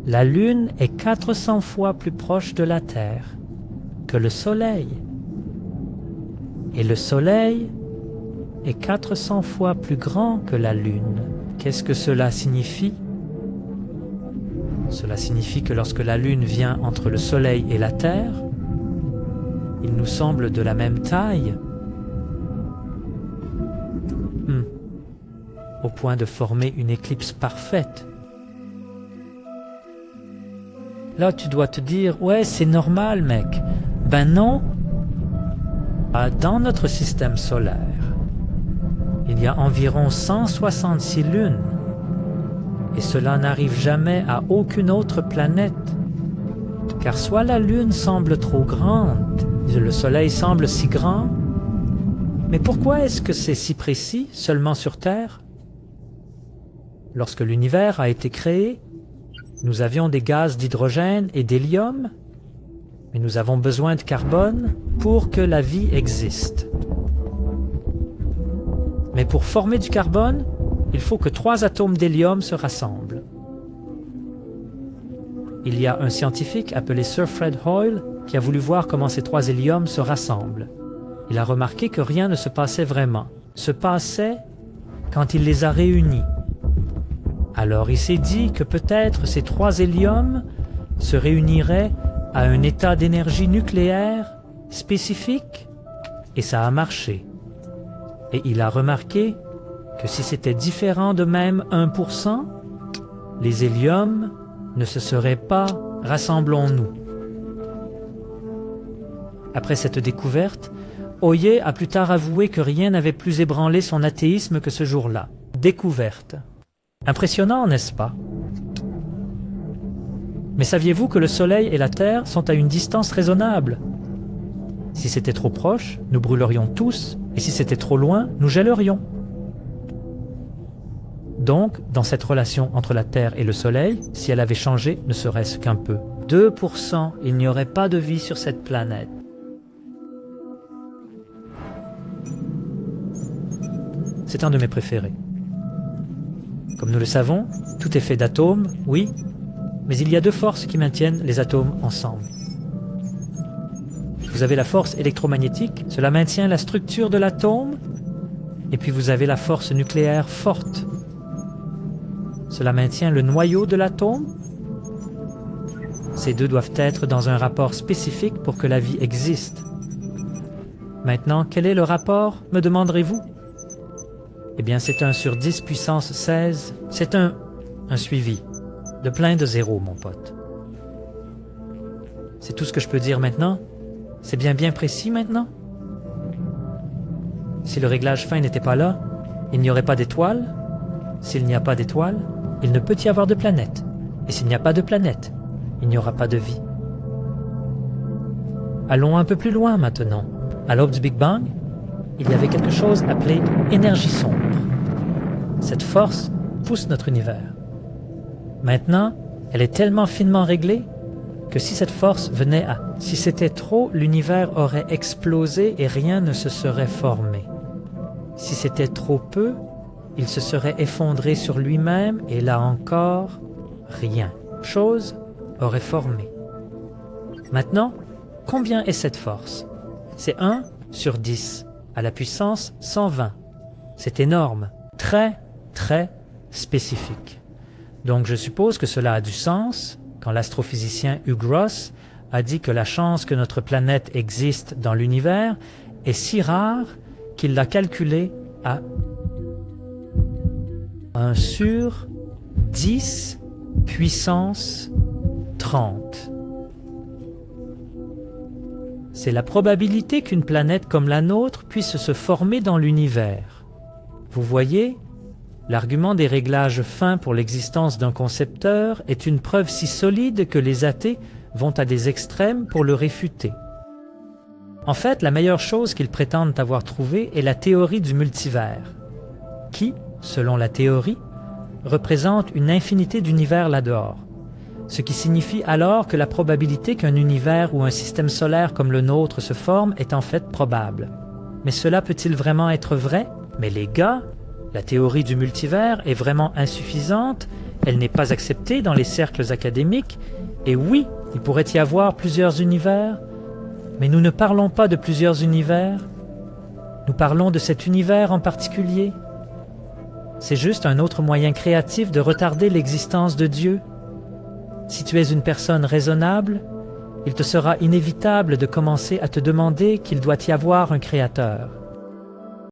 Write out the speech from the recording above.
La Lune est 400 fois plus proche de la Terre que le Soleil. Et le Soleil est 400 fois plus grand que la Lune. Qu'est-ce que cela signifie? Cela signifie que lorsque la Lune vient entre le Soleil et la Terre, il nous semble de la même taille, au point de former une éclipse parfaite. Là, tu dois te dire, ouais, c'est normal, mec. Ben non. Dans notre système solaire, il y a environ 166 lunes, et cela n'arrive jamais à aucune autre planète, car soit la Lune semble trop grande, le Soleil semble si grand, mais pourquoi est-ce que c'est si précis seulement sur Terre? Lorsque l'univers a été créé, nous avions des gaz d'hydrogène et d'hélium, mais nous avons besoin de carbone pour que la vie existe. Mais pour former du carbone, il faut que 3 atomes d'hélium se rassemblent. Il y a un scientifique appelé Sir Fred Hoyle qui a voulu voir comment ces 3 héliums se rassemblent. Il a remarqué que rien ne se passait vraiment. Se passait quand il les a réunis. Alors il s'est dit que peut-être ces 3 héliums se réuniraient à un état d'énergie nucléaire spécifique, et ça a marché. Et il a remarqué que si c'était différent de même 1%, les héliums ne se seraient pas « rassemblons-nous ». Après cette découverte, Oye a plus tard avoué que rien n'avait plus ébranlé son athéisme que ce jour-là. Découverte. Impressionnant, n'est-ce pas? Mais saviez-vous que le Soleil et la Terre sont à une distance raisonnable? Si c'était trop proche, nous brûlerions tous, et si c'était trop loin, nous gèlerions. Donc, dans cette relation entre la Terre et le Soleil, si elle avait changé, ne serait-ce qu'un peu, 2%, il n'y aurait pas de vie sur cette planète. C'est un de mes préférés. Comme nous le savons, tout est fait d'atomes, oui, mais il y a 2 forces qui maintiennent les atomes ensemble. Vous avez la force électromagnétique, cela maintient la structure de l'atome, et puis vous avez la force nucléaire forte. Cela maintient le noyau de l'atome. Ces 2 doivent être dans un rapport spécifique pour que la vie existe. Maintenant, quel est le rapport, me demanderez-vous? Eh bien, c'est 1 sur 10 puissance 16. C'est un suivi de plein de zéros, mon pote. C'est tout ce que je peux dire maintenant? C'est bien précis maintenant? Si le réglage fin n'était pas là, il n'y aurait pas d'étoiles. S'il n'y a pas d'étoiles, il ne peut y avoir de planète. Et s'il n'y a pas de planète, il n'y aura pas de vie. Allons un peu plus loin maintenant. À l'aube du Big Bang, il y avait quelque chose appelé énergie sombre. Cette force pousse notre univers. Maintenant, elle est tellement finement réglée que si cette force venait à... Si c'était trop, l'univers aurait explosé et rien ne se serait formé. Si c'était trop peu, il se serait effondré sur lui-même et là encore, rien. Chose aurait formé. Maintenant, combien est cette force? C'est 1 sur 10, à la puissance 120. C'est énorme, très spécifique. Donc je suppose que cela a du sens quand l'astrophysicien Hugh Ross a dit que la chance que notre planète existe dans l'univers est si rare qu'il l'a calculée à 1 sur 10 puissance 30. C'est la probabilité qu'une planète comme la nôtre puisse se former dans l'univers. Vous voyez, l'argument des réglages fins pour l'existence d'un concepteur est une preuve si solide que les athées vont à des extrêmes pour le réfuter. En fait, la meilleure chose qu'ils prétendent avoir trouvée est la théorie du multivers, qui, selon la théorie, représente une infinité d'univers là-dehors, ce qui signifie alors que la probabilité qu'un univers ou un système solaire comme le nôtre se forme est en fait probable. Mais cela peut-il vraiment être vrai? Mais les gars, la théorie du multivers est vraiment insuffisante elle n'est pas acceptée dans les cercles académiques, et oui, il pourrait y avoir plusieurs univers, mais nous ne parlons pas de plusieurs univers, nous parlons de cet univers en particulier. C'est juste un autre moyen créatif de retarder l'existence de Dieu. Si tu es une personne raisonnable, il te sera inévitable de commencer à te demander qu'il doit y avoir un créateur.